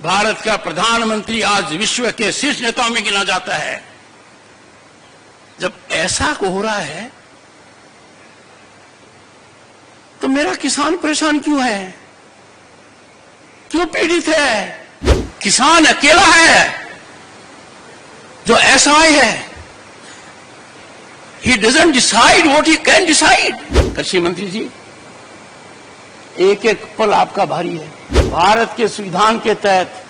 भारत का प्रधानमंत्री आज विश्व के शीर्ष नेताओं में गिना जाता है। जब ऐसा हो रहा है तो मेरा किसान परेशान क्यों है, क्यों पीड़ित है? किसान अकेला है जो असहाय है। He doesn't decide what he can decide। कृषि मंत्री जी, एक एक पल आपका भारी है। भारत के संविधान के तहत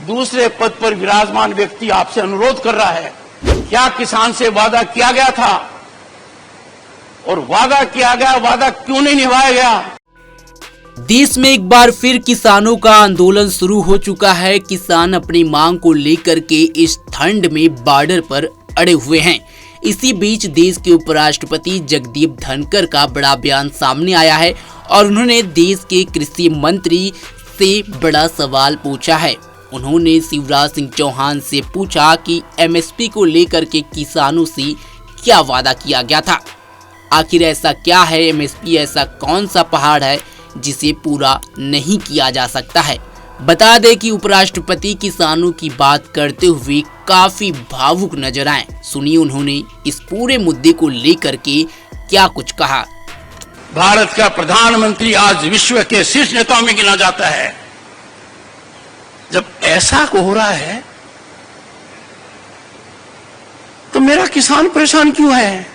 दूसरे पद पर विराजमान व्यक्ति आपसे अनुरोध कर रहा है, क्या किसान से वादा किया गया था और वादा किया गया वादा क्यों नहीं निभाया गया? देश में एक बार फिर किसानों का आंदोलन शुरू हो चुका है। किसान अपनी मांग को लेकर के इस ठंड में बॉर्डर पर अड़े हुए हैं। इसी बीच देश के उपराष्ट्रपति जगदीप धनखड़ का बड़ा बयान सामने आया है और उन्होंने देश के कृषि मंत्री से बड़ा सवाल पूछा है। उन्होंने शिवराज सिंह चौहान से पूछा कि एमएसपी को लेकर के किसानों से क्या वादा किया गया था। आखिर ऐसा क्या है एमएसपी, ऐसा कौन सा पहाड़ है जिसे पूरा नहीं किया जा सकता है। बता दें कि उपराष्ट्रपति किसानों की बात करते हुए काफी भावुक नजर आए। सुनिए उन्होंने इस पूरे मुद्दे को लेकर के क्या कुछ कहा। भारत का प्रधानमंत्री आज विश्व के शीर्ष नेताओं में गिना जाता है। जब ऐसा हो रहा है तो मेरा किसान परेशान क्यों है,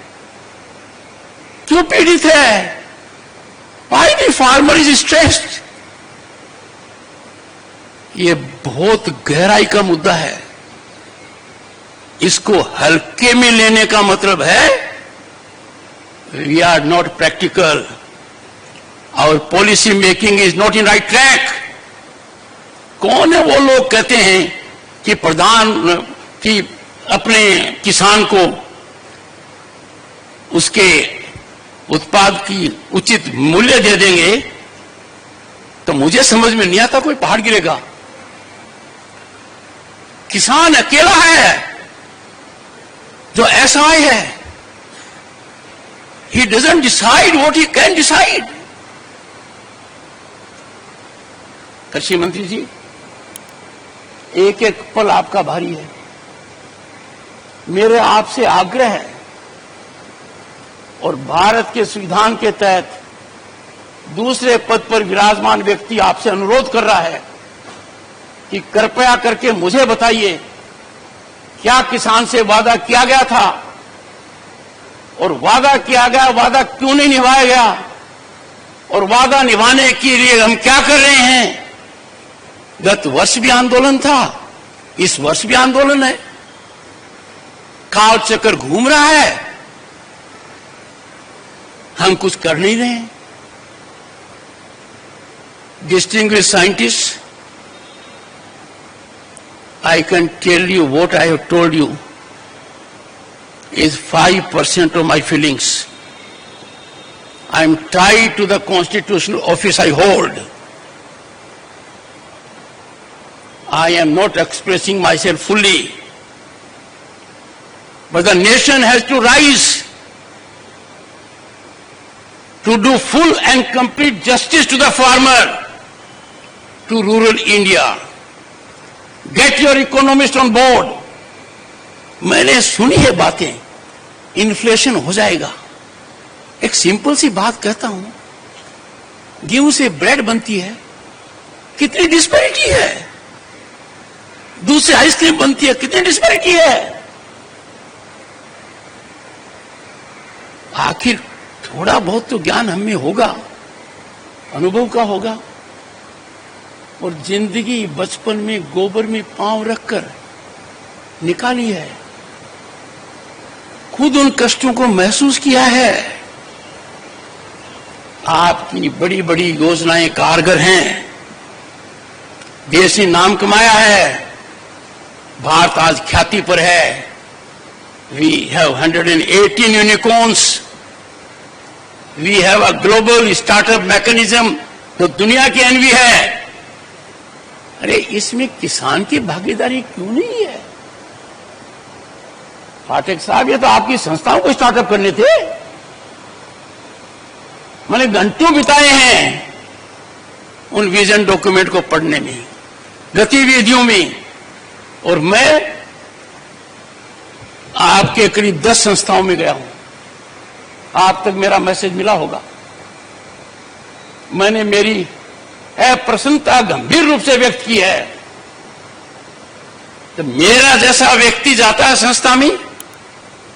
क्यों पीड़ित है? Why the farmer is stressed? ये बहुत गहराई का मुद्दा है। इसको हल्के में लेने का मतलब है we are not practical, our policy making is not in right track। कौन है वो लोग कहते हैं कि अपने किसान को उसके उत्पाद की उचित मूल्य दे देंगे तो मुझे समझ में नहीं आता कोई पहाड़ गिरेगा। किसान अकेला है जो असहाय है। He doesn't decide what he can decide। कृषि मंत्री जी, एक एक पल आपका भारी है। मेरे आपसे आग्रह है और भारत के संविधान के तहत दूसरे पद पर विराजमान व्यक्ति आपसे अनुरोध कर रहा है कि कृपया करके मुझे बताइए, क्या किसान से वादा किया गया था और वादा किया गया वादा क्यों नहीं निभाया गया और वादा निभाने के लिए हम क्या कर रहे हैं? गत वर्ष भी आंदोलन था, इस वर्ष भी आंदोलन है। काल चक्कर घूम रहा है, हम कुछ कर नहीं रहे हैं। Distinguished scientists, I can tell you what I have told you is 5% of my feelings. I am tied to the constitutional office I hold. I am not expressing myself fully, but the nation has to rise to do full and complete justice to the farmer, to rural India. Get your economists on board। मैंने सुनी है बातें, inflation हो जाएगा। एक simple सी बात कहता हूं, गेहूं से ब्रेड बनती है, कितनी डिस्पैरिटी है। दूध से आइसक्रीम बनती है, कितनी डिस्पैरिटी है। आखिर थोड़ा बहुत तो ज्ञान हमें होगा, अनुभव का होगा। और जिंदगी बचपन में गोबर में पांव रखकर निकाली है, खुद उन कष्टों को महसूस किया है। आपकी बड़ी बड़ी योजनाएं कारगर हैं, देश ने नाम कमाया है, भारत आज ख्याति पर है। We have 118 unicorns, we have a global startup mechanism जो दुनिया की एनवी है। अरे इसमें किसान की भागीदारी क्यों नहीं है? पाठक साहब, ये तो आपकी संस्थाओं को स्टार्टअप करने थे। मैंने घंटों बिताए हैं उन विजन डॉक्यूमेंट को पढ़ने में। गतिविधियों में, और मैं आपके करीब 10 संस्थाओं में गया हूं। आप तक मेरा मैसेज मिला होगा। मैंने मेरी अप्रसन्नता गंभीर रूप से व्यक्त की है। तो मेरा जैसा व्यक्ति जाता है संस्था में,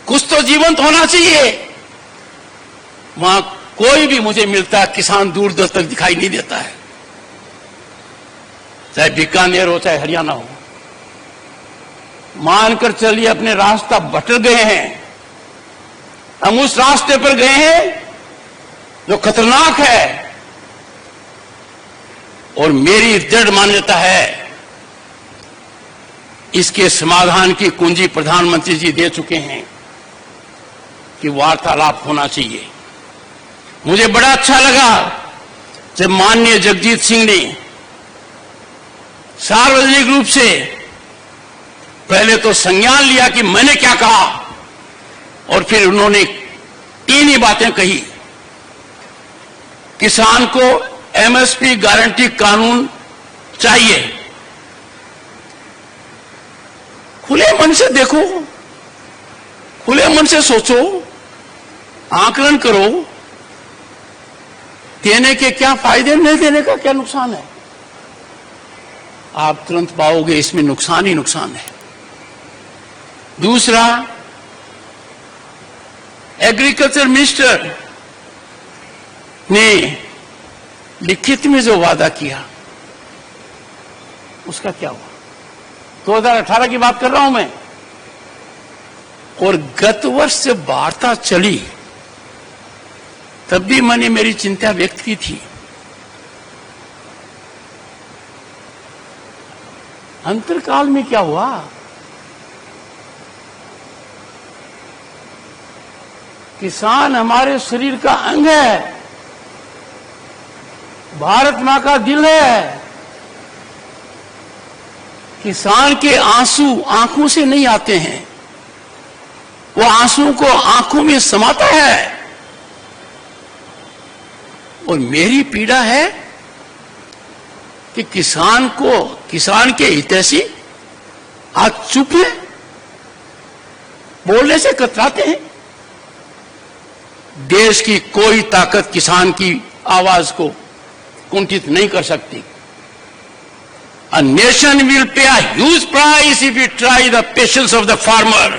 कुछ तो जीवंत होना चाहिए। वहां कोई भी मुझे मिलता, किसान दूर दूर तक दिखाई नहीं देता है, चाहे बीकानेर हो चाहे हरियाणा हो। मानकर चलिए अपने रास्ता भटक गए हैं, हम उस रास्ते पर गए हैं जो खतरनाक है, और मेरी दृढ़ मान्यता है इसके समाधान की कुंजी प्रधानमंत्री जी दे चुके हैं कि वार्तालाप होना चाहिए। मुझे बड़ा अच्छा लगा जब माननीय जगजीत सिंह ने सार्वजनिक रूप से पहले तो संज्ञान लिया कि मैंने क्या कहा, और फिर उन्होंने 3 ही बातें कही। किसान को एमएसपी गारंटी कानून चाहिए। खुले मन से देखो, खुले मन से सोचो, आकलन करो, देने के क्या फायदे, नहीं देने का क्या नुकसान है। आप तुरंत पाओगे इसमें नुकसान ही नुकसान है। दूसरा, एग्रीकल्चर मिनिस्टर ने लिखित में जो वादा किया उसका क्या हुआ। 2018 की बात कर रहा हूं मैं, और गत वर्ष जब वार्ता चली तब भी मैंने मेरी चिंता व्यक्त की थी। अंतरकाल में क्या हुआ, किसान हमारे शरीर का अंग है, भारत मां का दिल है। किसान के आंसू आंखों से नहीं आते हैं, वो आंसू को आंखों में समाता है। और मेरी पीड़ा है कि किसान के हितैषी आज चुप है, बोलने से कतराते हैं। देश की कोई ताकत किसान की आवाज को कुंठित नहीं कर सकती। A nation will pay a huge price if we try the patience of the farmer.